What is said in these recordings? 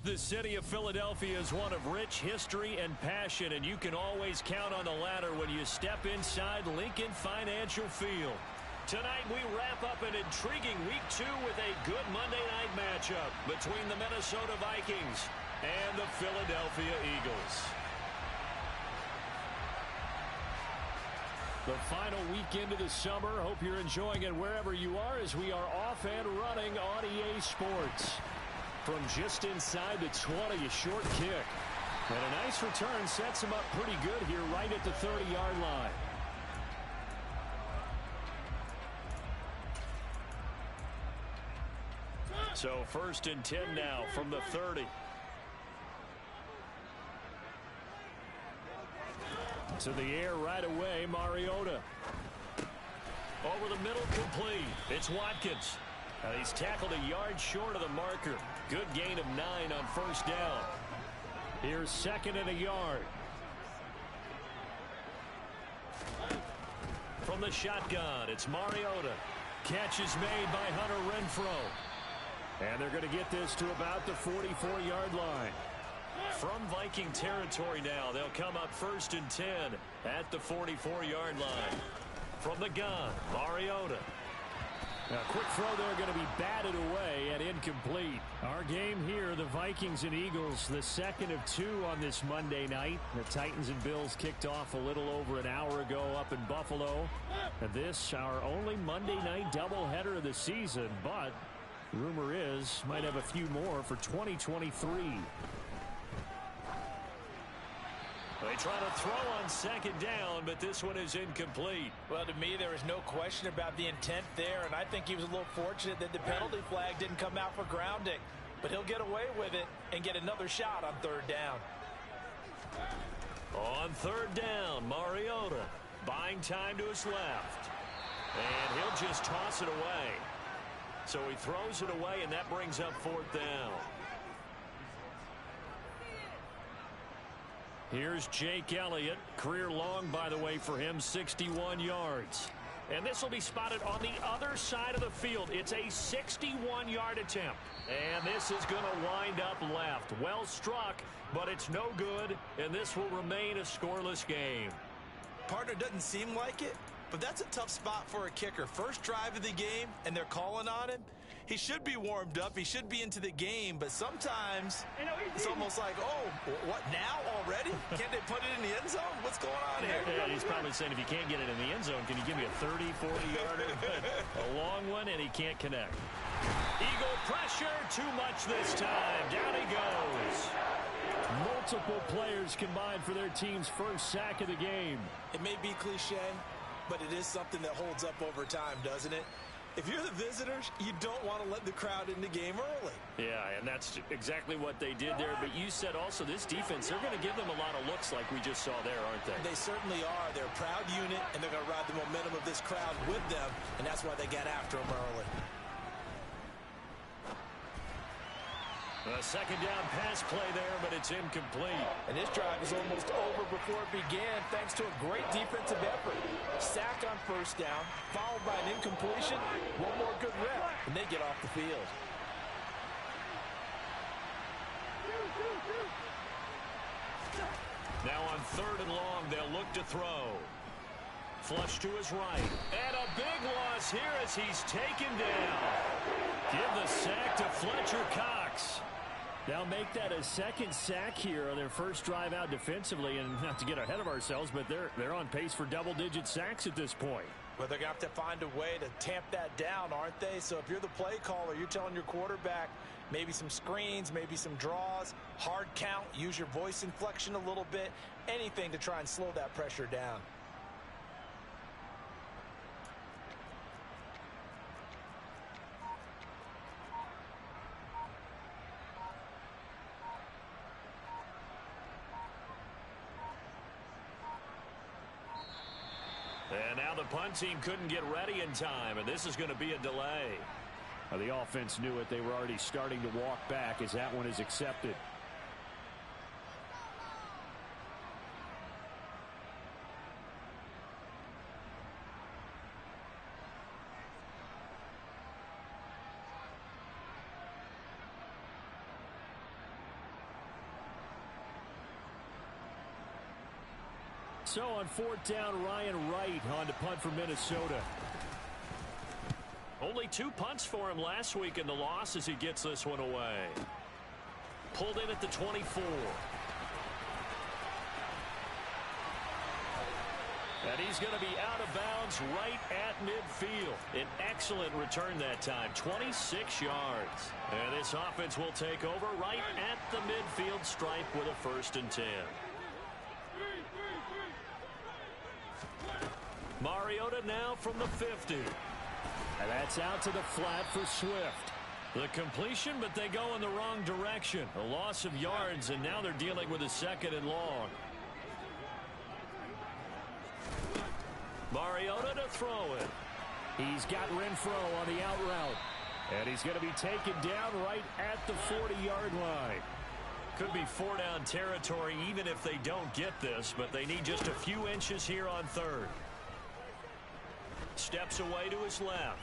The city of Philadelphia is one of rich history and passion, and you can always count on the latter when you step inside Lincoln Financial Field. Tonight we wrap up an intriguing Week 2 with a good Monday night matchup between the Minnesota Vikings and the Philadelphia Eagles. The final weekend of the summer. Hope you're enjoying it wherever you are as we are off and running on EA Sports. From just inside the 20, a short kick. And a nice return sets him up pretty good here right at the 30-yard line. So 1st and 10 now from the 30. To the air right away, Mariota. Over the middle, complete. It's Watkins. He's tackled a yard short of the marker. Good gain of 9 on 1st down. Here's 2nd and a yard. From the shotgun, it's Mariota. Catch is made by Hunter Renfrow. And they're going to get this to about the 44-yard line. From Viking territory now, they'll come up 1st and 10 at the 44-yard line. From the gun, Mariota. A quick throw there going to be batted away and incomplete. Our game here, the Vikings and Eagles, the 2nd of 2 on this Monday night. The Titans and Bills kicked off a little over an hour ago up in Buffalo. And this, our only Monday night doubleheader of the season, but rumor is might have a few more for 2023. They try to throw on 2nd down, but this one is incomplete. Well, to me, there is no question about the intent there, and I think he was a little fortunate that the penalty flag didn't come out for grounding. But he'll get away with it and get another shot on 3rd down. On 3rd down, Mariota buying time to his left. And he'll just toss it away. So he throws it away, and that brings up 4th down. Here's Jake Elliott. Career long, by the way, for him, 61 yards. And this will be spotted on the other side of the field. It's a 61-yard attempt. And this is going to wind up left. Well struck, but it's no good, and this will remain a scoreless game. Partner, doesn't seem like it, but that's a tough spot for a kicker. First drive of the game, and they're calling on him. He should be warmed up. He should be into the game, but sometimes it's almost like, oh, what, now already? Can't they put it in the end zone? What's going on here? Yeah, he's probably saying, if you can't get it in the end zone, can you give me a 30, 40-yarder? A long one, and he can't connect. Eagle pressure, too much this time. Down he goes. Multiple players combined for their team's first sack of the game. It may be cliche, but it is something that holds up over time, doesn't it? If you're the visitors, you don't want to let the crowd in the game early. Yeah, and that's exactly what they did there. But you said also this defense, they're going to give them a lot of looks like we just saw there, aren't they? They certainly are. They're a proud unit, and they're going to ride the momentum of this crowd with them, and that's why they get after them early. A 2nd down pass play there, but it's incomplete. And this drive is almost over before it began thanks to a great defensive effort. Sack on 1st down, followed by an incompletion. One more good rep, and they get off the field. Now on 3rd and long, they'll look to throw. Flush to his right. And a big loss here as he's taken down. Give the sack to Fletcher Cox. They'll make that a 2nd sack here on their first drive out defensively. And not to get ahead of ourselves, but they're on pace for double-digit sacks at this point. Well, they're going to have to find a way to tamp that down, aren't they? So if you're the play caller, you're telling your quarterback maybe some screens, maybe some draws, hard count, use your voice inflection a little bit, anything to try and slow that pressure down. And now the punt team couldn't get ready in time, and this is going to be a delay. The offense knew it. They were already starting to walk back as that one is accepted. So on fourth down, Ryan Wright on to punt for Minnesota. Only 2 punts for him last week in the loss as he gets this one away. Pulled in at the 24. And he's going to be out of bounds right at midfield. An excellent return that time, 26 yards. And this offense will take over right at the midfield stripe with a 1st and 10. Mariota now from the 50. And that's out to the flat for Swift. The completion, but they go in the wrong direction. A loss of yards, and now they're dealing with a 2nd and long. Mariota to throw it. He's got Renfrow on the out route. And he's going to be taken down right at the 40-yard line. Could be 4-down territory even if they don't get this, but they need just a few inches here on 3rd. Steps away to his left.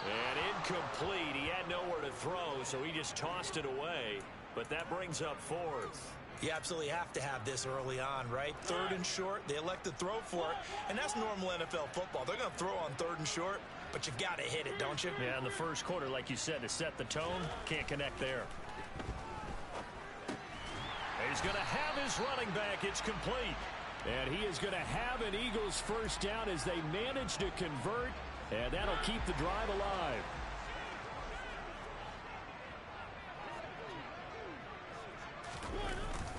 And incomplete. He had nowhere to throw, so he just tossed it away. But that brings up 4th. You absolutely have to have this early on, right? 3rd and short, they elect to throw for it, and that's normal NFL football. They're going to throw on 3rd and short, but you've got to hit it, don't you? Yeah, in the first quarter, like you said, to set the tone, can't connect there. He's going to have his running back. It's complete. And he is going to have an Eagles 1st down as they manage to convert, and that'll keep the drive alive.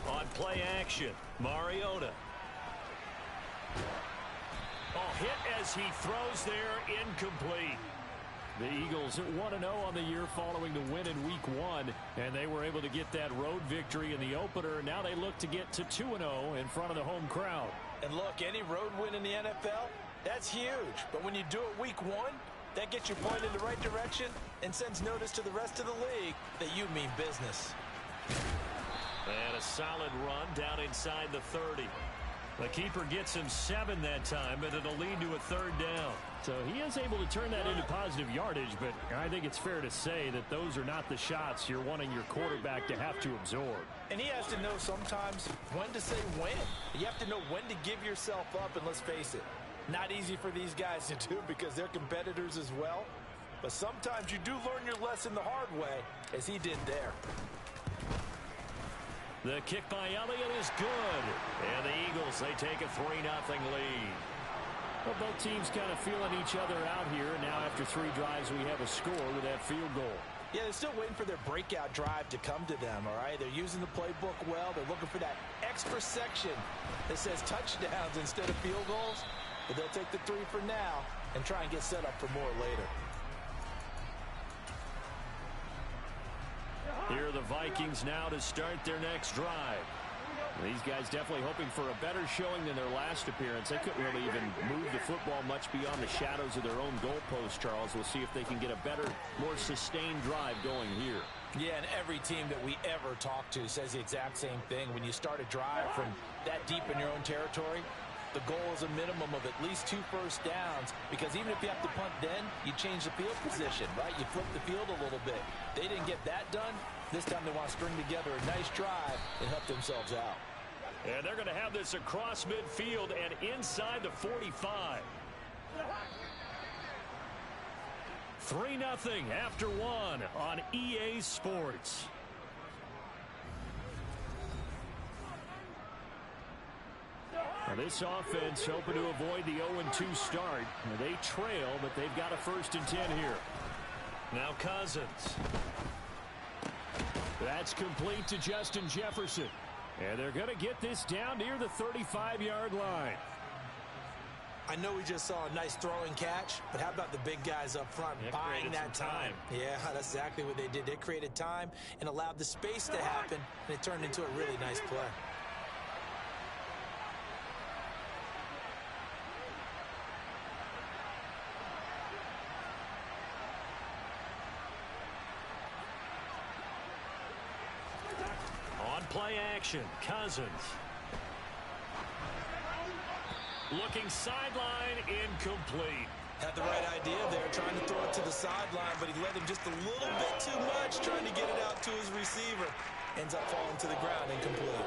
On play action, Mariota. Oh, hit as he throws there, incomplete. The Eagles 1-0 on the year following the win in Week 1, and they were able to get that road victory in the opener. Now they look to get to 2-0 in front of the home crowd. And look, any road win in the NFL, that's huge. But when you do it Week 1, that gets you pointed in the right direction and sends notice to the rest of the league that you mean business. And a solid run down inside the 30. The keeper gets him 7 that time, but it'll lead to a 3rd down. So he is able to turn that into positive yardage, but I think it's fair to say that those are not the shots you're wanting your quarterback to have to absorb. And he has to know sometimes when to say when. You have to know when to give yourself up, and let's face it, not easy for these guys to do because they're competitors as well. But sometimes you do learn your lesson the hard way, as he did there. The kick by Elliott is good. And the Eagles, they take a 3-0 lead. Well, both teams kind of feeling each other out here. And now after 3 drives, we have a score with that field goal. Yeah, they're still waiting for their breakout drive to come to them, all right? They're using the playbook well. They're looking for that extra section that says touchdowns instead of field goals. But they'll take the 3 for now and try and get set up for more later. Here are the Vikings now to start their next drive. These guys definitely hoping for a better showing than their last appearance. They couldn't really even move the football much beyond the shadows of their own goalpost, Charles. We'll see if they can get a better, more sustained drive going here. Yeah, and every team that we ever talk to says the exact same thing. When you start a drive from that deep in your own territory, the goal is a minimum of at least 2 first downs, because even if you have to punt then, you change the field position, right? You flip the field a little bit. They didn't get that done. This time they want to string together a nice drive and help themselves out. And they're going to have this across midfield and inside the 45. 3-0 after 1 on EA Sports. Now this offense hoping to avoid the 0-2 start. They trail, but they've got a 1st and 10 here. Now Cousins. That's complete to Justin Jefferson. And they're going to get this down near the 35-yard line. I know we just saw a nice throwing catch, but how about the big guys up front buying that time? Yeah, that's exactly what they did. They created time and allowed the space to happen, and it turned into a really nice play. On play action, Cousins. Looking sideline, incomplete. Had the right idea there, trying to throw it to the sideline, but he led him just a little bit too much, trying to get it out to his receiver. Ends up falling to the ground, incomplete.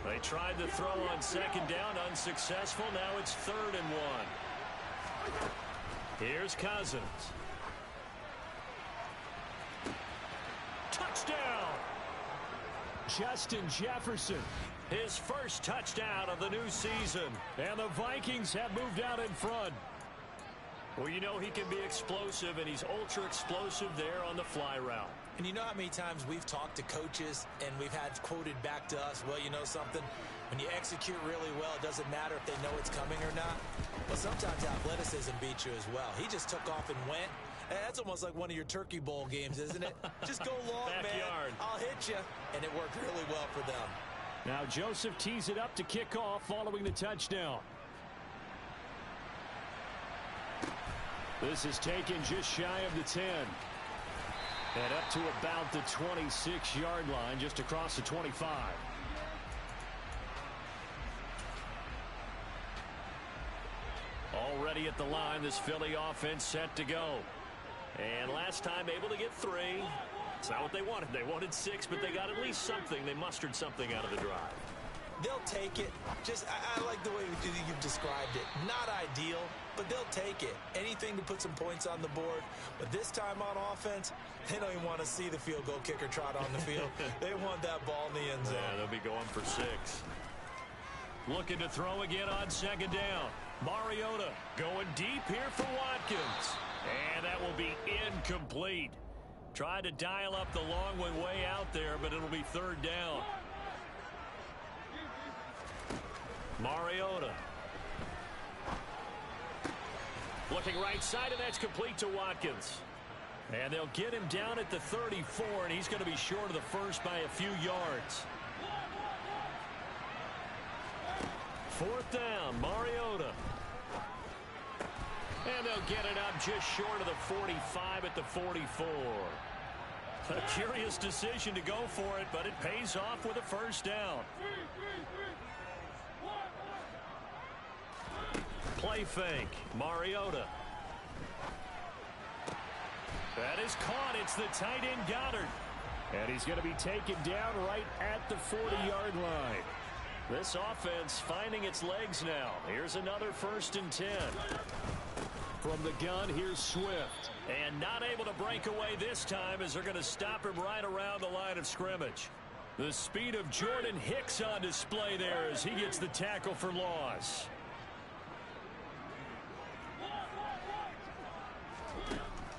They tried to throw on second down, unsuccessful. Now it's 3rd and 1. Here's Cousins. Touchdown! Justin Jefferson. His first touchdown of the new season. And the Vikings have moved out in front. Well, you know he can be explosive, and he's ultra explosive there on the fly route. And you know how many times we've talked to coaches and we've had quoted back to us, well, you know something? When you execute really well, it doesn't matter if they know it's coming or not. But sometimes athleticism beats you as well. He just took off and went. And that's almost like one of your Turkey Bowl games, isn't it? Just go long, man. I'll hit you. And it worked really well for them. Now Joseph tees it up to kick off following the touchdown. This is taken just shy of the 10. And up to about the 26-yard line, just across the 25. Already at the line, this Philly offense set to go. And last time able to get 3. It's not what they wanted. They wanted 6, but they got at least something. They mustered something out of the drive. They'll take it. I like the way you've described it. Not ideal, but they'll take it. Anything to put some points on the board. But this time on offense, they don't even want to see the field goal kicker trot on the field. They want that ball in the end zone. Yeah, they'll be going for 6. Looking to throw again on second down. Mariota going deep here for Watkins. And that will be incomplete. Tried to dial up the long one way out there, but it'll be 3rd down. Mariota. Looking right side, and that's complete to Watkins. And they'll get him down at the 34, and he's going to be short of the first by a few yards. 4th down, Mariota. And they'll get it up just short of the 45 at the 44. A curious decision to go for it, but it pays off with a 1st down. Play fake. Mariota. That is caught. It's the tight end Goddard. And he's going to be taken down right at the 40-yard line. This offense finding its legs now. Here's another 1st and 10. From the gun, here's Swift. And not able to break away this time as they're going to stop him right around the line of scrimmage. The speed of Jordan Hicks on display there as he gets the tackle for loss.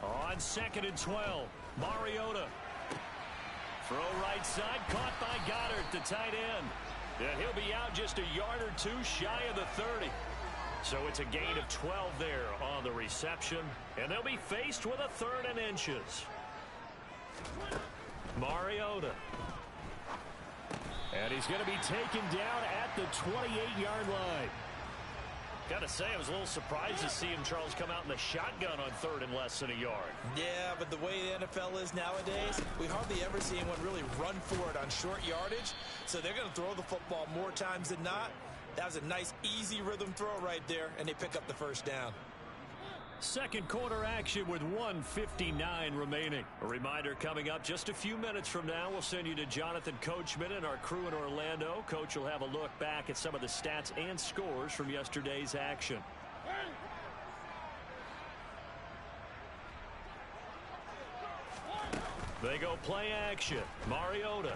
On 2nd and 12, Mariota. Throw right side, caught by Goddard, the tight end. And he'll be out just a yard or 2 shy of the 30. So it's a gain of 12 there on the reception. And they'll be faced with a 3rd and inches. Mariota. And he's going to be taken down at the 28-yard line. Got to say, I was a little surprised to see him, Charles, come out in the shotgun on 3rd and less than a yard. Yeah, but the way the NFL is nowadays, we hardly ever see anyone really run for it on short yardage. So they're going to throw the football more times than not. That was a nice, easy rhythm throw right there, and they pick up the 1st down. Second quarter action with 1:59 remaining. A reminder coming up just a few minutes from now. We'll send you to Jonathan Coachman and our crew in Orlando. Coach will have a look back at some of the stats and scores from yesterday's action. They go play action. Mariota.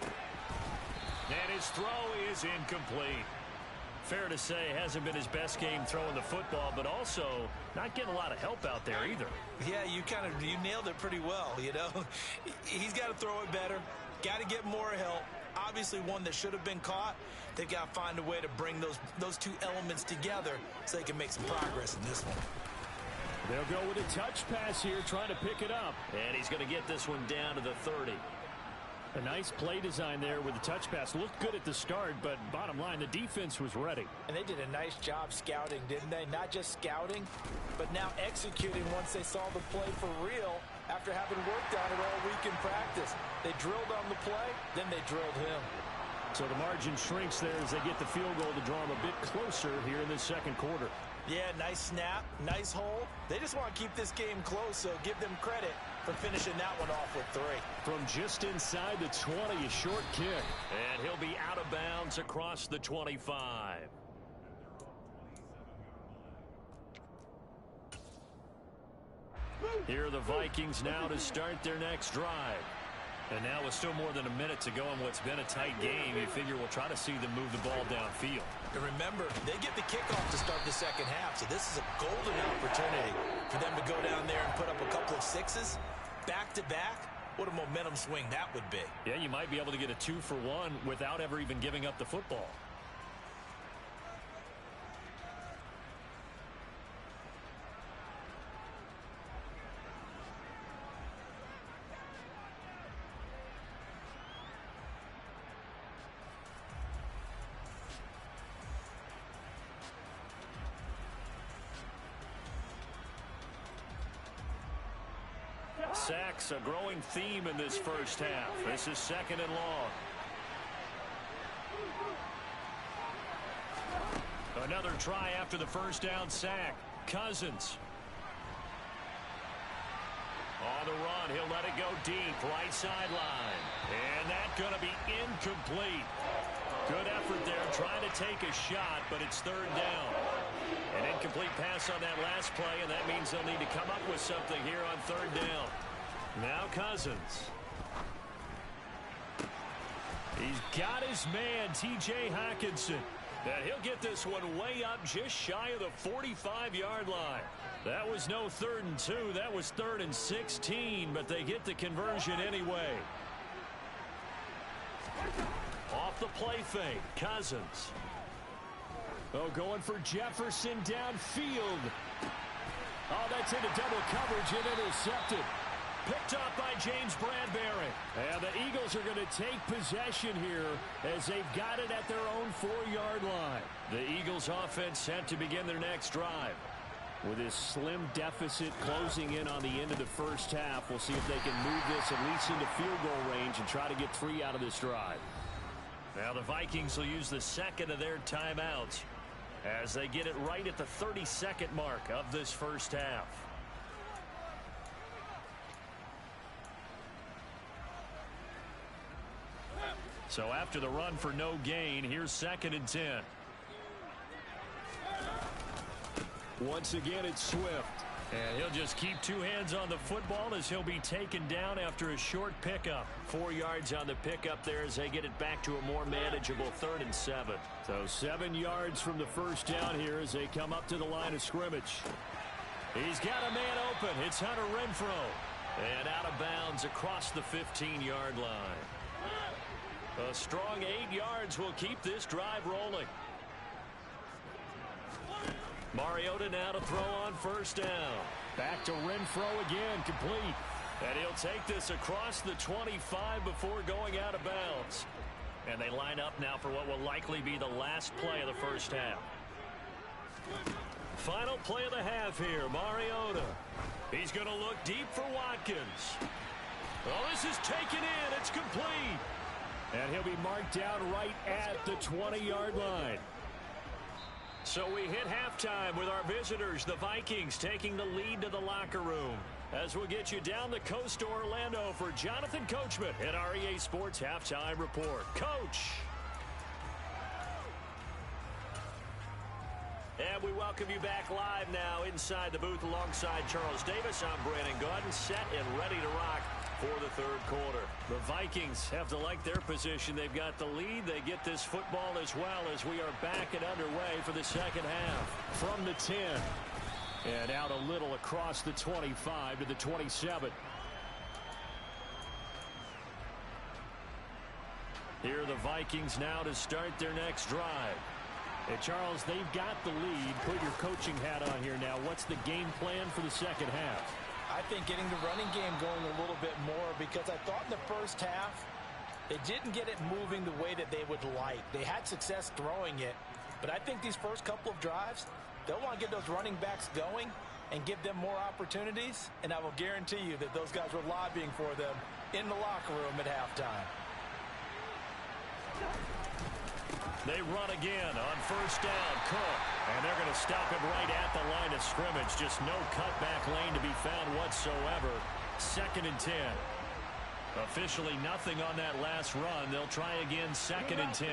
And his throw is incomplete. Fair to say, hasn't been his best game throwing the football, but also not getting a lot of help out there either. Yeah, you nailed it pretty well, you know. He's got to throw it better, got to get more help. Obviously one that should have been caught. They've got to find a way to bring those 2 elements together so they can make some progress in this one. They'll go with a touch pass here, trying to pick it up. And he's going to get this one down to the 30. A nice play design there with the touch pass. Looked good at the start, but bottom line, the defense was ready. And they did a nice job scouting, didn't they? Not just scouting, but now executing once they saw the play for real after having worked on it all week in practice. They drilled on the play, then they drilled him. So the margin shrinks there as they get the field goal to draw them a bit closer here in the second quarter. Yeah, nice snap, nice hold. They just want to keep this game close, so give them credit. for finishing that one off with 3. From just inside the 20, a short kick. And he'll be out of bounds across the 25. Here are the Vikings now to start their next drive. And now with still more than a minute to go in what's been a tight game, you figure we'll try to see them move the ball downfield. And remember, they get the kickoff to start the second half, so this is a golden opportunity for them to go down there and put up a couple of 6s back-to-back. What a momentum swing that would be. Yeah, you might be able to get a 2-for-1 without ever even giving up the football. Sacks, a growing theme in this first half. This is 2nd and long. Another try after the first down sack. Cousins. On the run, he'll let it go deep, right sideline. And that's going to be incomplete. Good effort there, trying to take a shot, but it's 3rd down. An incomplete pass on that last play, and that means they'll need to come up with something here on 3rd down. Now Cousins. He's got his man, T.J. Hockenson. And he'll get this one way up just shy of the 45-yard line. That was no 3rd and 2. That was 3rd and 16, but they get the conversion anyway. Off the play fake, Cousins. Oh, going for Jefferson downfield. Oh, that's into double coverage and intercepted. Picked up by James Bradbury. And the Eagles are going to take possession here as they've got it at their own 4-yard line. The Eagles offense set to begin their next drive. With this slim deficit closing in on the end of the first half, we'll see if they can move this at least into field goal range and try to get 3 out of this drive. Now the Vikings will use the 2nd of their timeouts as they get it right at the 32nd mark of this first half. So after the run for no gain, here's 2nd and 10. Once again, it's Swift. And he'll just keep 2 hands on the football as he'll be taken down after a short pickup. 4 yards on the pickup there as they get it back to a more manageable 3rd and 7. So 7 yards from the first down here as they come up to the line of scrimmage. He's got a man open. It's Hunter Renfrow. And out of bounds across the 15-yard line. A strong 8 yards will keep this drive rolling. Mariota now to throw on first down. Back to Renfrow again, complete. And he'll take this across the 25 before going out of bounds. And they line up now for what will likely be the last play of the first half. Final play of the half here, Mariota. He's going to look deep for Watkins. Oh, this is taken in. It's complete. And he'll be marked down right at the 20-yard line. So we hit halftime with our visitors, the Vikings, taking the lead to the locker room. As we'll get you down the coast to Orlando for Jonathan Coachman at our EA Sports Halftime Report. Coach. And we welcome you back live now inside the booth alongside Charles Davis. I'm Brandon Gaudin, set and ready to rock for the 3rd quarter. The Vikings have to like their position. They've got the lead. They get this football as well as we are back and underway for the second half. From the 10 and out a little across the 25 to the 27. Here are the Vikings now to start their next drive. And Charles, they've got the lead. Put your coaching hat on here now. What's the game plan for the second half? I think getting the running game going a little bit more, because I thought in the first half they didn't get it moving the way that they would like. They had success throwing it, but I think these first couple of drives, they'll want to get those running backs going and give them more opportunities, and I will guarantee you that those guys were lobbying for them in the locker room at halftime. They run again on first down. Cook. And they're going to stop him right at the line of scrimmage. Just no cutback lane to be found whatsoever. 2nd and 10. Officially nothing on that last run. They'll try again 2nd and 10.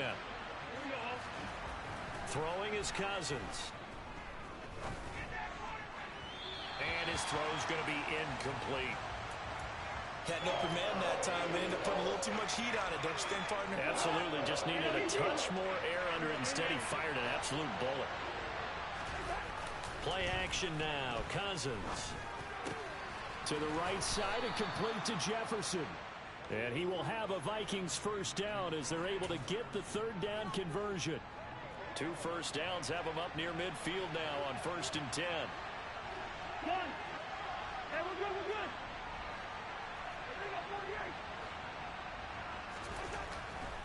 Throwing is Cousins. And his throw's going to be incomplete. Had an open man that time. They ended up putting a little too much heat on it, don't you think, partner? Absolutely. Just needed a touch more air under it. Instead, he fired an absolute bullet. Play action now. Cousins. To the right side and complete to Jefferson. And he will have a Vikings first down as they're able to get the 3rd down conversion. 2 first downs have them up near midfield now on 1st and 10. Hey, we're good, we're good.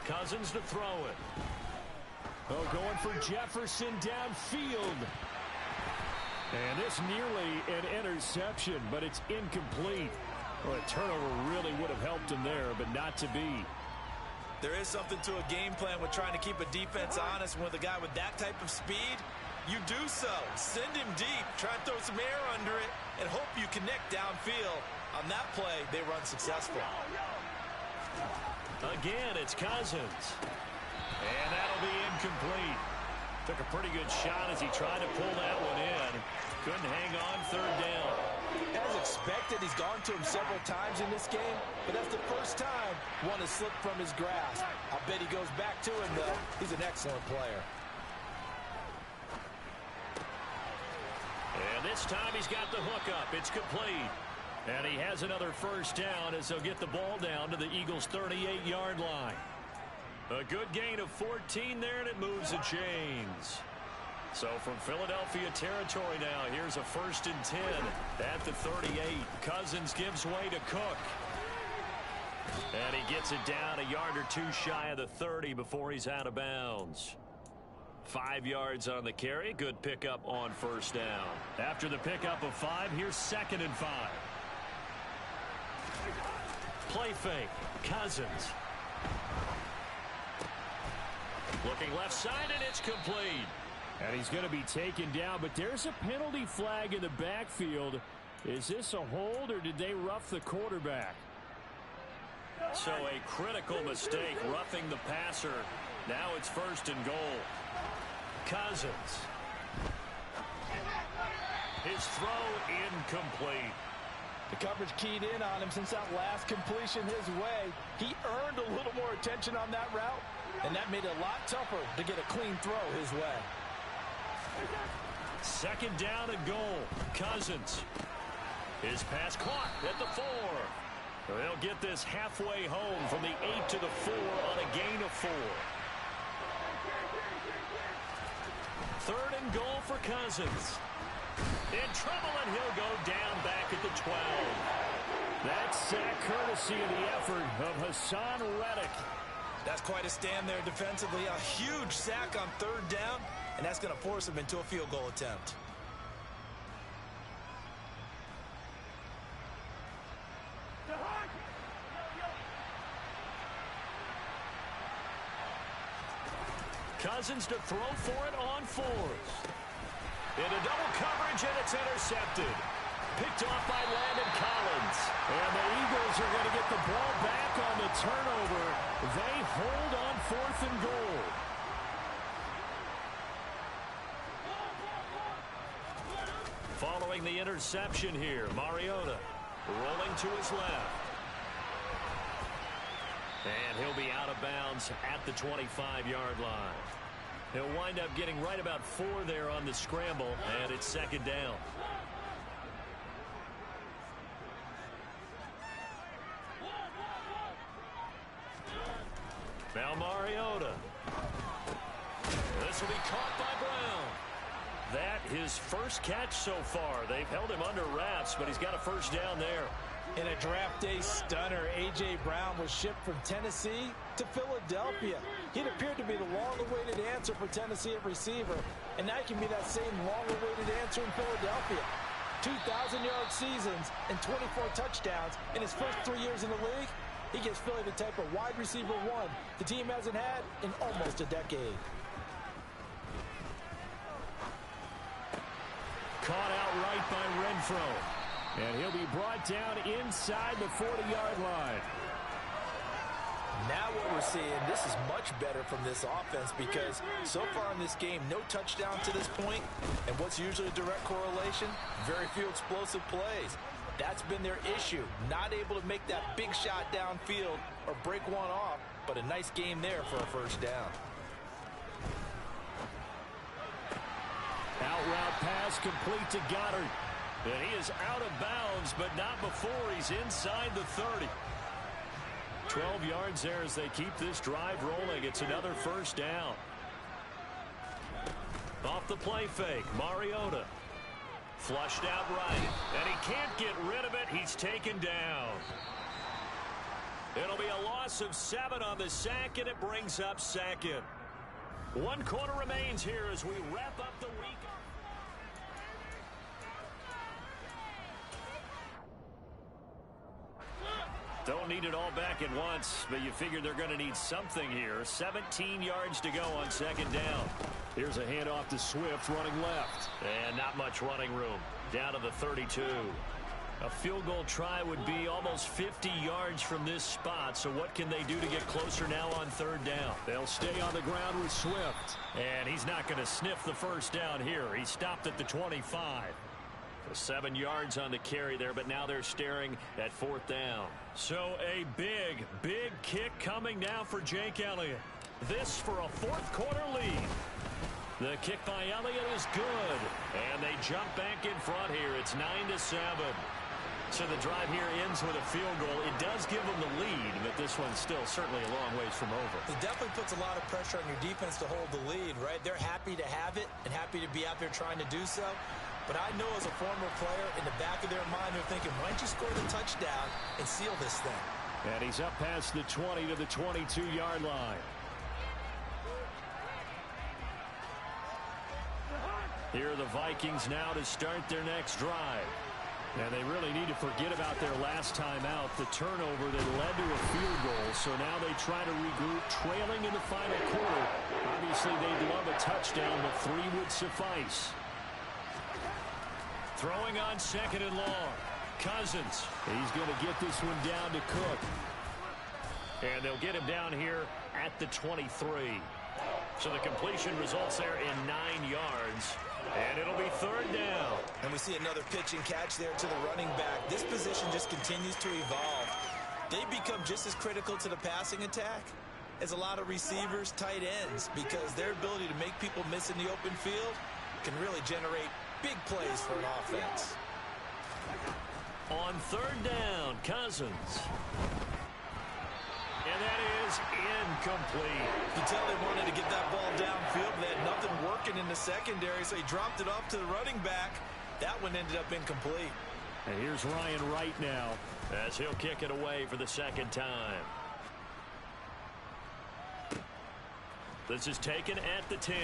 Cousins to throw it. Oh, going for Jefferson downfield. And this nearly an interception, but it's incomplete. Well, a turnover really would have helped him there, but not to be. There is something to a game plan with trying to keep a defense honest. With a guy with that type of speed, you do so. Send him deep. Try and throw some air under it and hope you connect downfield. On that play, they run successful. Again, it's Cousins. And that'll be incomplete. Took a pretty good shot as he tried to pull that one in. Couldn't hang on 3rd down. As expected, he's gone to him several times in this game, but that's the first time one has slipped from his grasp. I bet he goes back to him, though. He's an excellent player. And this time he's got the hook up. It's complete. And he has another first down as they'll get the ball down to the Eagles' 38-yard line. A good gain of 14 there, and it moves the chains. So from Philadelphia territory now, here's a 1st and 10 at the 38. Cousins gives way to Cook. And he gets it down a yard or 2 shy of the 30 before he's out of bounds. 5 yards on the carry. Good pickup on 1st down. After the pickup of 5, here's 2nd and 5. Play fake. Cousins. Looking left side, and it's complete. And he's going to be taken down, but there's a penalty flag in the backfield. Is this a hold, or did they rough the quarterback? So a critical mistake, roughing the passer. Now it's 1st and goal. Cousins. His throw incomplete. The coverage keyed in on him since that last completion his way. He earned a little more attention on that route, and that made it a lot tougher to get a clean throw his way. 2nd down and goal. Cousins. His pass caught at the 4. They'll get this halfway home from the 8 to the 4 on a gain of 4. 3rd and goal for Cousins. In trouble, and he'll go down back at the 12. That's sack courtesy of the effort of Hassan Reddick. That's quite a stand there defensively. A huge sack on 3rd down, and that's going to force him into a field goal attempt. Cousins to throw for it on 4th. Into double coverage, and it's intercepted. Picked off by Landon Collins. And the Eagles are going to get the ball back on the turnover. They hold on 4th and goal. Following the interception here, Mariota rolling to his left. And he'll be out of bounds at the 25-yard line. He'll wind up getting right about 4 there on the scramble, and it's 2nd down. Now Mariota. This will be caught by Brown. That his first catch so far. They've held him under wraps, but he's got a first down there. In a draft day stunner, A.J. Brown was shipped from Tennessee to Philadelphia. He'd appeared to be the long-awaited answer for Tennessee at receiver, and now he can be that same long-awaited answer in Philadelphia. 2,000-yard seasons and 24 touchdowns in his first 3 years in the league. He gives Philly the type of wide receiver one the team hasn't had in almost a decade. Caught outright by Renfro. And he'll be brought down inside the 40-yard line. Now what we're seeing, this is much better from this offense because so far in this game, no touchdown to this point. And what's usually a direct correlation? Very few explosive plays. That's been their issue. Not able to make that big shot downfield or break one off, but a nice game there for a first down. Out route pass complete to Goddard. And he is out of bounds, but not before he's inside the 30. 12 yards there as they keep this drive rolling. It's another first down. Off the play fake, Mariota. Flushed out right, and he can't get rid of it. He's taken down. It'll be a loss of 7 on the sack, and it brings up second. 1 quarter remains here as we wrap up the week. Don't need it all back at once, but you figure they're going to need something here. 17 yards to go on second down. Here's a handoff to Swift running left. And not much running room. Down to the 32. A field goal try would be almost 50 yards from this spot. So what can they do to get closer now on third down? They'll stay on the ground with Swift. And he's not going to sniff the first down here. He stopped at the 25. 7 yards on the carry there, but now they're staring at fourth down. So a big, big kick coming now for Jake Elliott. This for a fourth quarter lead. The kick by Elliott is good. And they jump back in front here. It's 9-7. So the drive here ends with a field goal. It does give them the lead, but this one's still certainly a long ways from over. It definitely puts a lot of pressure on your defense to hold the lead, right? They're happy to have it and happy to be out there trying to do so. But I know as a former player, in the back of their mind, they're thinking, why don't you score the touchdown and seal this thing? And he's up past the 20 to the 22-yard line. Here are the Vikings now to start their next drive. And they really need to forget about their last time out, the turnover that led to a field goal. So now they try to regroup, trailing in the final quarter. Obviously, they'd love a touchdown, but 3 would suffice. Throwing on second and long. Cousins. He's going to get this one down to Cook. And they'll get him down here at the 23. So the completion results there in 9 yards. And it'll be third down. And we see another pitch and catch there to the running back. This position just continues to evolve. They become just as critical to the passing attack as a lot of receivers, tight ends, because their ability to make people miss in the open field can really generate big plays for an offense. On third down, Cousins. And that is incomplete. You can tell they wanted to get that ball downfield, but they had nothing working in the secondary, so he dropped it off to the running back. That one ended up incomplete. And here's Ryan Wright now as he'll kick it away for the second time. This is taken at the 10.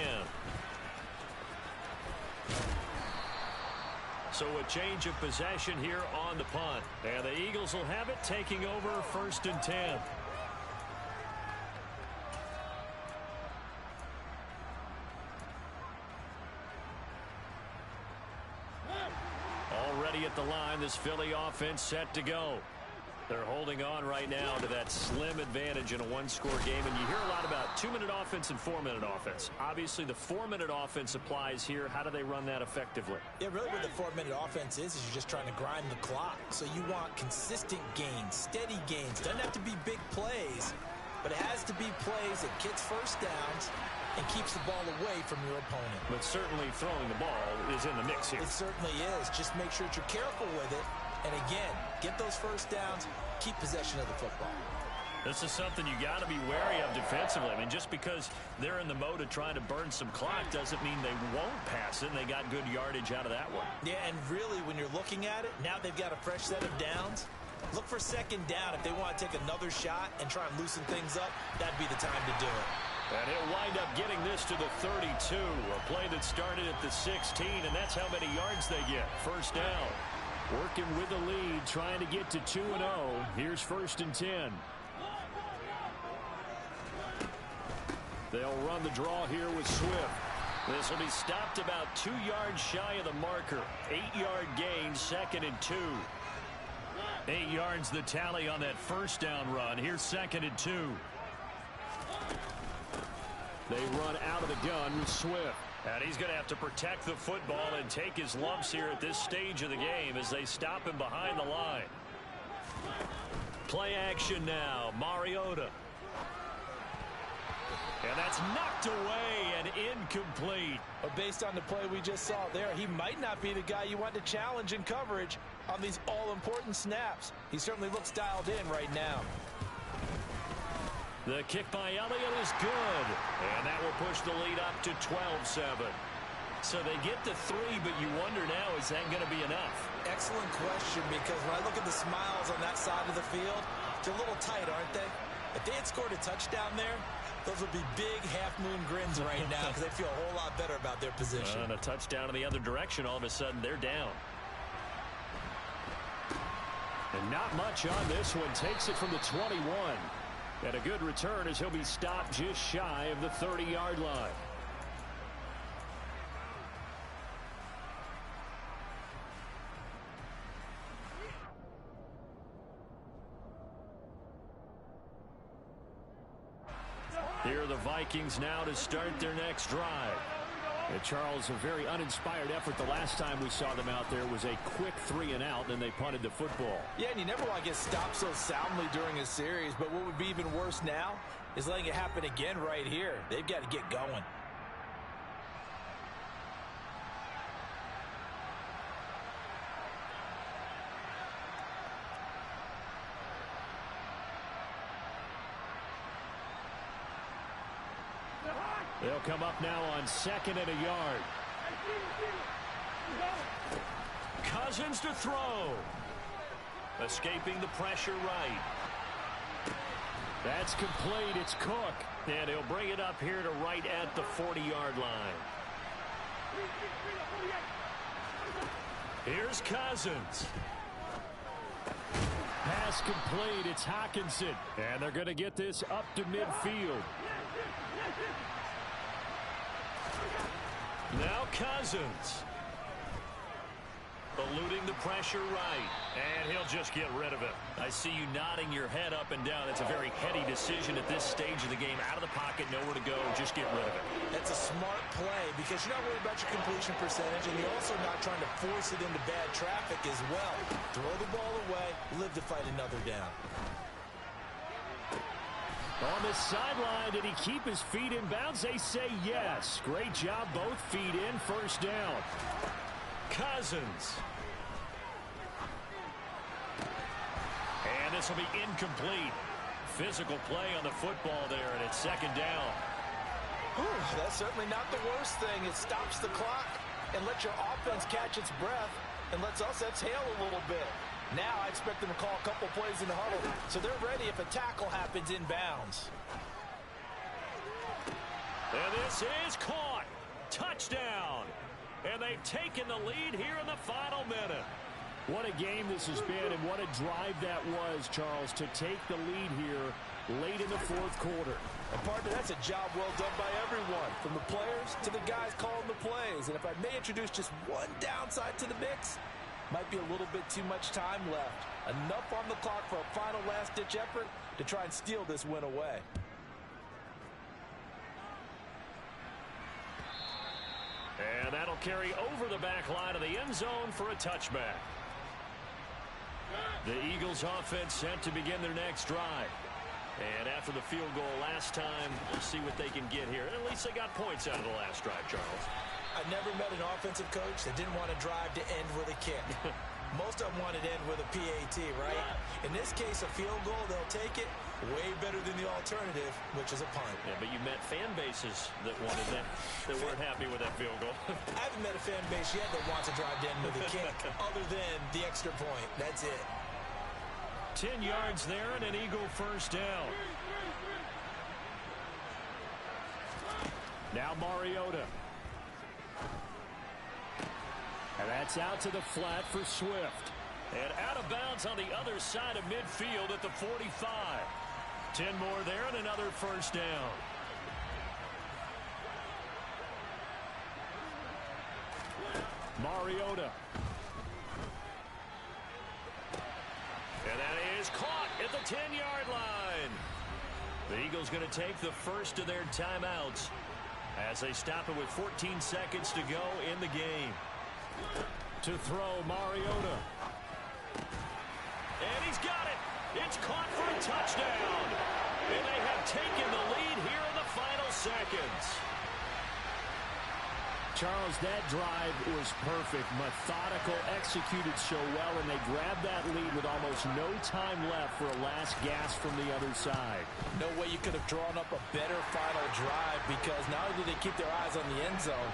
So a change of possession here on the punt. And the Eagles will have it, taking over first and 10. Already at the line, this Philly offense set to go. They're holding on right now to that slim advantage in a one-score game. And you hear a lot about 2-minute offense and 4-minute offense. Obviously, the 4-minute offense applies here. How do they run that effectively? Yeah, really what the 4-minute offense is you're just trying to grind the clock. So you want consistent gains, steady gains. Doesn't have to be big plays, but it has to be plays that gets first downs and keeps the ball away from your opponent. But certainly throwing the ball is in the mix here. It certainly is. Just make sure that you're careful with it. And again, get those first downs, keep possession of the football. This is something you got to be wary of defensively. I mean, just because they're in the mode of trying to burn some clock doesn't mean they won't pass it. And they got good yardage out of that one. Yeah, and really, when you're looking at it, now they've got a fresh set of downs. Look for second down. If they want to take another shot and try and loosen things up, that'd be the time to do it. And he'll wind up getting this to the 32. A play that started at the 16, and that's how many yards they get. First down. Working with the lead, trying to get to 2-0. Here's first and 10. They'll run the draw here with Swift. This will be stopped about 2 yards shy of the marker. 8-yard gain, 2nd and 2. 8 yards the tally on that first down run. Here's 2nd and 2. They run out of the gun with Swift. And he's going to have to protect the football and take his lumps here at this stage of the game as they stop him behind the line. Play action now. Mariota. And that's knocked away and incomplete. But based on the play we just saw there, he might not be the guy you want to challenge in coverage on these all-important snaps. He certainly looks dialed in right now. The kick by Elliott is good. And that will push the lead up to 12-7. So they get to 3, but you wonder now, is that going to be enough? Excellent question, because when I look at the smiles on that side of the field, they're a little tight, aren't they? If they had scored a touchdown there, those would be big half-moon grins right now because they feel a whole lot better about their position. And a touchdown in the other direction, all of a sudden they're down. And not much on this one. Takes it from the 21. And a good return as he'll be stopped just shy of the 30-yard line. Here are the Vikings now to start their next drive. And Charles, a very uninspired effort the last time we saw them out there was a quick 3-and-out, then they punted the football. Yeah, and you never want to get stopped so soundly during a series, but what would be even worse now is letting it happen again right here. They've got to get going. They'll come up now on 2nd and a yard. Cousins to throw. Escaping the pressure right. That's complete. It's Cook. And he'll bring it up here to right at the 40-yard line. Here's Cousins. Pass complete. It's Hockenson. And they're going to get this up to midfield. Now Cousins. Eluding the pressure right. And he'll just get rid of it. I see you nodding your head up and down. That's a very heady decision at this stage of the game. Out of the pocket, nowhere to go. Just get rid of it. That's a smart play because you're not worried about your completion percentage, and you're also not trying to force it into bad traffic as well. Throw the ball away, live to fight another down. On the sideline, did he keep his feet in bounds? They say yes. Great job, both feet in, first down. Cousins. And this will be incomplete. Physical play on the football there, and it's 2nd down. Whew, that's certainly not the worst thing. It stops the clock and lets your offense catch its breath and lets us exhale a little bit. Now I expect them to call a couple plays in the huddle, so they're ready if a tackle happens inbounds. And this is caught. Touchdown. And they've taken the lead here in the final minute. What a game this has been, and what a drive that was, Charles, to take the lead here late in the 4th quarter. And partner, that's a job well done by everyone, from the players to the guys calling the plays. And if I may introduce just one downside to the mix, might be a little bit too much time left. Enough on the clock for a final last-ditch effort to try and steal this win away. And that'll carry over the back line of the end zone for a touchback. The Eagles offense set to begin their next drive. And after the field goal last time, we'll see what they can get here. At least they got points out of the last drive, Charles. I never met an offensive coach that didn't want to drive to end with a kick. Most of them wanted to end with a PAT, right? In this case, a field goal, they'll take it. Way better than the alternative, which is a punt. Yeah, but you met fan bases that wanted that, that weren't happy with that field goal. I haven't met a fan base yet that wants to drive to end with a kick, other than the extra point. That's it. 10 yards there and an Eagle first down. Now Mariota. And that's out to the flat for Swift. And out of bounds on the other side of midfield at the 45. 10 more there and another first down. Mariota. And that is caught at the 10-yard line. The Eagles going to take the first of their timeouts as they stop it with 14 seconds to go in the game. To throw, Mariota. And he's got it. It's caught for a touchdown. And they have taken the lead here in the final seconds. Charles, that drive was perfect. Methodical, executed so well, and they grabbed that lead with almost no time left for a last gasp from the other side. No way you could have drawn up a better final drive, because not only did they keep their eyes on the end zone,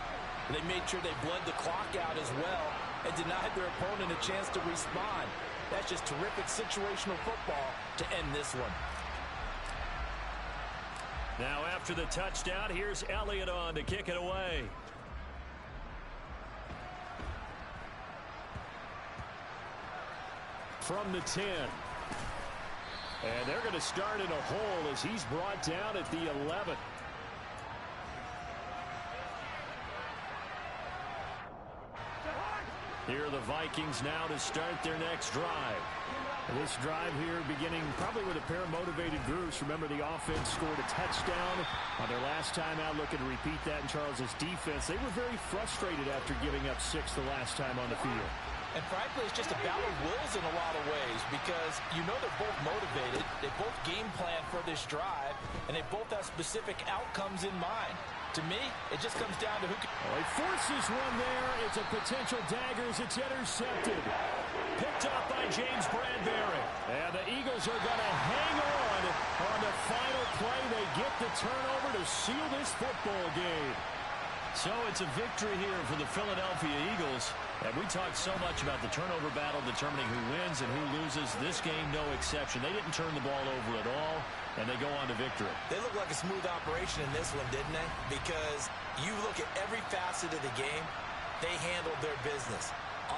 they made sure they bled the clock out as well and denied their opponent a chance to respond. That's just terrific situational football to end this one. Now after the touchdown, here's Elliott on to kick it away. From the 10. And they're going to start in a hole as he's brought down at the 11. Here are the Vikings now to start their next drive. This drive here beginning probably with a pair of motivated groups. Remember, the offense scored a touchdown on their last time out, looking to repeat that in Charles's defense. They were very frustrated after giving up 6 the last time on the field. And frankly, it's just a battle of wills in a lot of ways, because you know they're both motivated, they both game plan for this drive, and they both have specific outcomes in mind. To me, it just comes down to who can... Well, he forces one there. It's a potential dagger as it's intercepted. Picked up by James Bradbury. And the Eagles are going to hang on the final play. They get the turnover to seal this football game. So it's a victory here for the Philadelphia Eagles. And we talked so much about the turnover battle determining who wins and who loses. This game, no exception. They didn't turn the ball over at all, and they go on to victory. They look like a smooth operation in this one, didn't they? Because you look at every facet of the game, they handled their business.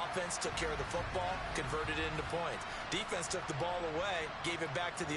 Offense took care of the football, converted it into points. Defense took the ball away, gave it back to the